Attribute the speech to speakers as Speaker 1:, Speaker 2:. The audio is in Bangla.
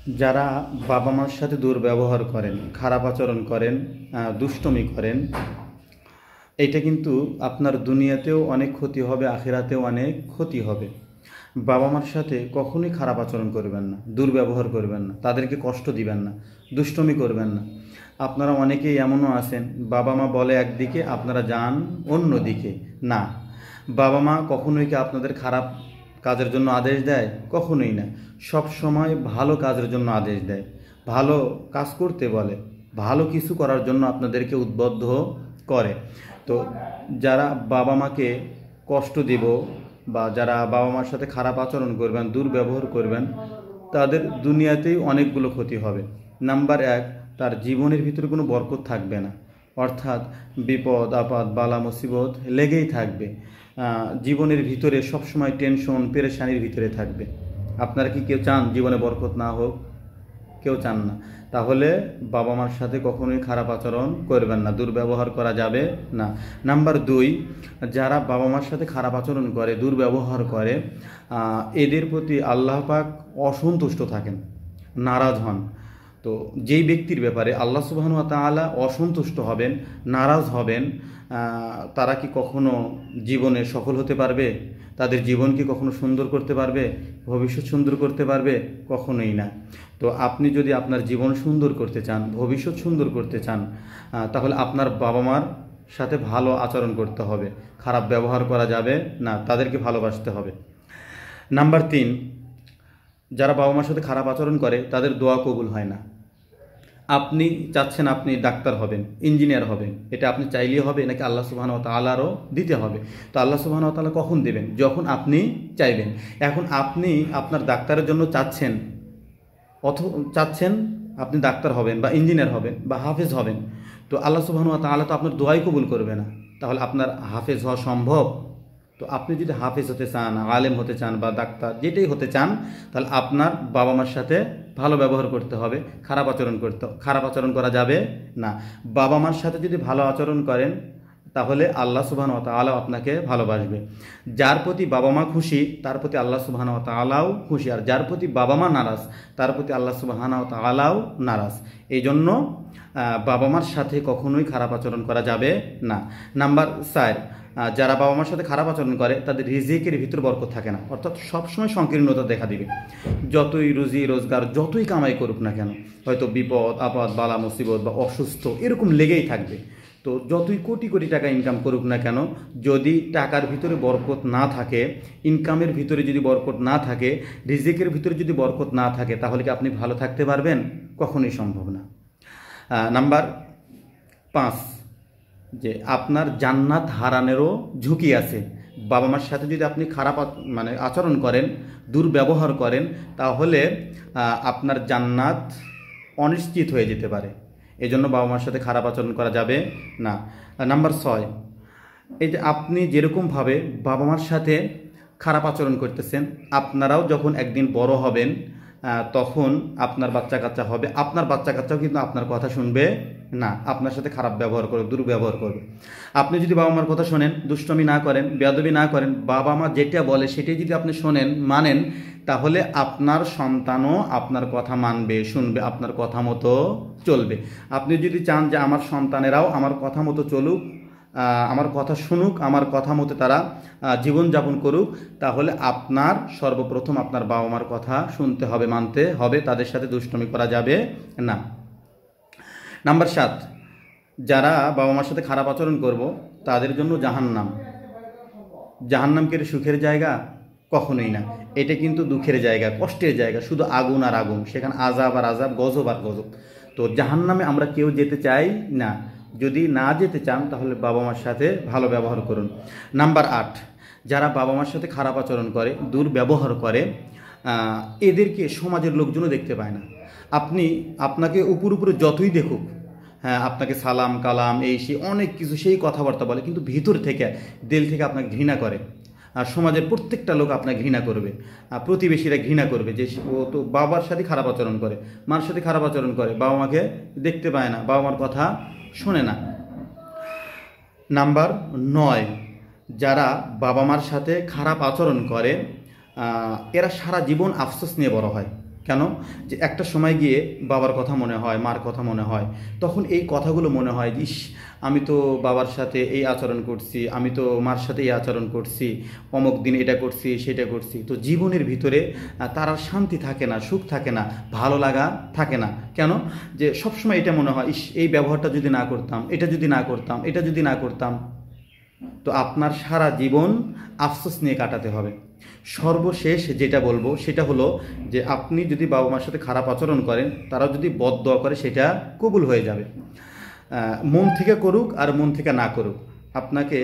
Speaker 1: যারা বাবা মার সাথে দুর্ব্যবহার করেন, খারাপ আচরণ করেন, দুষ্টমি করেন, এটা কিন্তু আপনার দুনিয়াতেও অনেক ক্ষতি হবে, আখিরাতেও অনেক ক্ষতি হবে। বাবা মার সাথে কখনোই খারাপ আচরণ করবেন না, দুর্ব্যবহার করবেন না, তাদেরকে কষ্ট দিবেন না, দুষ্টমি করবেন না। আপনারা অনেকেই এমনও আছেন, বাবা মা বলে একদিকে, আপনারা যান অন্য দিকে। না, বাবা মা কখনোই কি আপনাদের খারাপ কাজের জন্য আদেশ দেয়? কখনোই না। সব সময় ভালো কাজের জন্য আদেশ দেয়, ভালো কাজ করতে বলে, ভালো কিছু করার জন্য আপনাদেরকে উদ্বুদ্ধ করে। তো যারা বাবা মাকে কষ্ট দিব বা যারা বাবা মার সাথে খারাপ আচরণ করবেন, দুর্ব্যবহার করবেন, তাদের দুনিয়াতেই অনেকগুলো ক্ষতি হবে। নাম্বার এক, তার জীবনের ভিতরে কোনো বরকত থাকবে না, অর্থাৎ বিপদ আপদ বালা মুসিবত লেগেই থাকবে। জীবনের ভিতরে সবসময় টেনশন পেরেশানির ভিতরে থাকবে। আপনারা কি কেউ চান জীবনে বরকত না হোক? কেউ চান না। তাহলে বাবা মার সাথে কখনোই খারাপ আচরণ করবেন না, দুর্ব্যবহার করা যাবে না। নাম্বার দুই, যারা বাবা মার সাথে খারাপ আচরণ করে, দুর্ব্যবহার করে, এদের প্রতি আল্লাহ পাক অসন্তুষ্ট থাকেন, নারাজ হন। তো যেই ব্যক্তির ব্যাপারে আল্লাহ সুবহানাহু ওয়া তাআলা অসন্তুষ্ট হবেন, নারাজ হবেন, তারা কি কখনো জীবনে সফল হতে পারবে? তাদের জীবন কি কখনো সুন্দর করতে পারবে? ভবিষ্যৎ সুন্দর করতে পারবে? কখনোই না। তো আপনি যদি আপনার জীবন সুন্দর করতে চান, ভবিষ্যৎ সুন্দর করতে চান, তাহলে আপনার বাবা মার সাথে ভালো আচরণ করতে হবে, খারাপ ব্যবহার করা যাবে না, তাদেরকে ভালোবাসতে হবে। নাম্বার তিন, যারা বাবা মার সাথে খারাপ আচরণ করে তাদের দোয়া কবুল হয় না। আপনি চাচ্ছেন আপনি ডাক্তার হবেন, ইঞ্জিনিয়ার হবেন, এটা আপনি চাইলেই হবে নাকি আল্লাহ সুবহানাহু ওয়া তাআলারও দিতে হবে? তো আল্লাহ সুবহানাহু ওয়া তাআলা কখন দেবেন? যখন আপনি চাইবেন। এখন আপনি আপনার ডাক্তারের জন্য চাচ্ছেন, চাচ্ছেন আপনি ডাক্তার হবেন বা ইঞ্জিনিয়ার হবেন বা হাফেজ হবেন, তো আল্লাহ সুবহানাহু ওয়া তাআলা তো আপনার দোয়াই কবুল করবে না। তাহলে আপনার হাফেজ হওয়া সম্ভব? তো আপনি যদি হাফেজ হতে চান, আলেম হতে চান বা ডাক্তার যেটাই হতে চান, তাহলে আপনার বাবা মার সাথে ভালো ব্যবহার করতে হবে, খারাপ আচরণ করা যাবে না। বাবা মার সাথে যদি ভালো আচরণ করেন, তাহলে আল্লাহ সুবহানাহু ওয়া তাআলা আপনাকে ভালোবাসবে। যার প্রতি বাবা মা খুশি, তার প্রতি আল্লাহ সুবহানাহু ওয়া তাআলাও খুশি, আর যার প্রতি বাবা মা নারাজ, তার প্রতি আল্লাহ সুবহানাহু ওয়া তাআলাও নারাজ। এই জন্য বাবা মার সাথে কখনোই খারাপ আচরণ করা যাবে না। নাম্বার চার, যারা বাবা মার সাথে খারাপ আচরণ করে তাদের রিজিকের ভিতর বরকত থাকে না, অর্থাৎ সবসময় সংকীর্ণতা দেখা দিবে। যতই রুজি রোজগার, যতই কামাই করুক না কেন, হয়তো বিপদ আপদ বালা মুসিবত বা অসুস্থ এরকম লেগেই থাকবে। তো যতই কোটি কোটি টাকা ইনকাম করুক না কেন, যদি টাকার ভিতরে বরকত না থাকে, ইনকামের ভিতরে যদি বরকত না থাকে, রিজিকের ভিতরে যদি বরকত না থাকে, তাহলে কি আপনি ভালো থাকতে পারবেন? কখনোই সম্ভব না। নাম্বার পাঁচ, যে আপনার জান্নাত হারানোরও ঝুঁকি আছে। বাবা মার সাথে যদি আপনি খারাপ আচরণ করেন, দুর্ব্যবহার করেন, তাহলে আপনার জান্নাত অনিশ্চিত হয়ে যেতে পারে। এই জন্য বাবা মার সাথে খারাপ আচরণ করা যাবে না। নাম্বার ছয়, এই যে আপনি যেরকমভাবে বাবা মার সাথে খারাপ আচরণ করতেছেন, আপনারাও যখন একদিন বড় হবেন, তখন আপনার বাচ্চা কাচ্চা হবে, আপনার বাচ্চা কাচ্চাও কিন্তু আপনার কথা শুনবে না, আপনার সাথে খারাপ ব্যবহার করবে, দুর্ব্যবহার করবে। আপনি যদি বাবা মার কথা শোনেন, দুষ্টমি না করেন, বেয়াদবি না করেন, বাবা মা যেটা বলে সেটাই যদি আপনি শোনেন, মানেন, তাহলে আপনার সন্তানও আপনার কথা মানবে, শুনবে, আপনার কথা মতো চলবে। আপনি যদি চান যে আমার সন্তানেরাও আমার কথা মতো চলুক, আমার কথা শুনুক, আমার কথা মতো তারা জীবনযাপন করুক, তাহলে আপনার সর্বপ্রথম আপনার বাবা মার কথা শুনতে হবে, মানতে হবে, তাদের সাথে দুষ্টমি করা যাবে না। নাম্বার সাত, যারা বাবা মার সাথে খারাপ আচরণ করব, তাদের জন্য জাহান্নাম। জাহান্নাম কি সুখের জায়গা? কখনোই না। এটা কিন্তু দুঃখের জায়গা, কষ্টের জায়গা, শুধু আগুন আর আগুন, সেখানে আযাব আর আযাব, গজব আর গজব। তো জাহান্নামে আমরা কেউ যেতে চাই না। যদি না যেতে চান, তাহলে বাবা মার সাথে ভালো ব্যবহার করুন। নাম্বার আট, যারা বাবা মার সাথে খারাপ আচরণ করে, দুর্ব্যবহার করে, এদেরকে সমাজের লোকজনও দেখতে পায় না। আপনাকে উপরে যতই দেখুক, হ্যাঁ, আপনাকে সালাম কালাম এই সেই অনেক কিছু সেই কথাবার্তা বলে, কিন্তু ভিতর থেকে, দিল থেকে আপনাকে ঘৃণা করে। আর সমাজের প্রত্যেকটা লোক আপনাকে ঘৃণা করবে, প্রতিবেশীরা ঘৃণা করবে যে ও তো বাবার সাথে খারাপ আচরণ করে, মার সাথে খারাপ আচরণ করে, বাবা মাকে দেখতে পায় না, বাবা মার কথা শোনে না। নাম্বার নয়, যারা বাবা মার সাথে খারাপ আচরণ করে, এরা সারা জীবন আফসোস নিয়ে বড় হয়। কেন? যে একটা সময় গিয়ে বাবার কথা মনে হয়, মার কথা মনে হয়, তখন এই কথাগুলো মনে হয়, ইস আমি তো বাবার সাথে এই আচরণ করছি, আমি তো মার সাথে এই আচরণ করছি, অমুক দিন এটা করছি সেটা করছি। তো জীবনের ভিতরে তার আর শান্তি থাকে না, সুখ থাকে না, ভালো লাগা থাকে না। কেন? যে সবসময় এটা মনে হয়, ইস এই ব্যবহারটা যদি না করতাম, এটা যদি না করতাম, এটা যদি না করতাম। তো আপনার সারা জীবন আফসোস নিয়ে কাটাতে হবে। সর্বশেষ যেটা বলবো সেটা হলো যে আপনি যদি বাবা মার সাথে খারাপ আচরণ করেন, তারা যদি বদদোয়া করে সেটা কবুল হয়ে যাবে। মন থেকে করুক আর মন থেকে না করুক, আপনাকে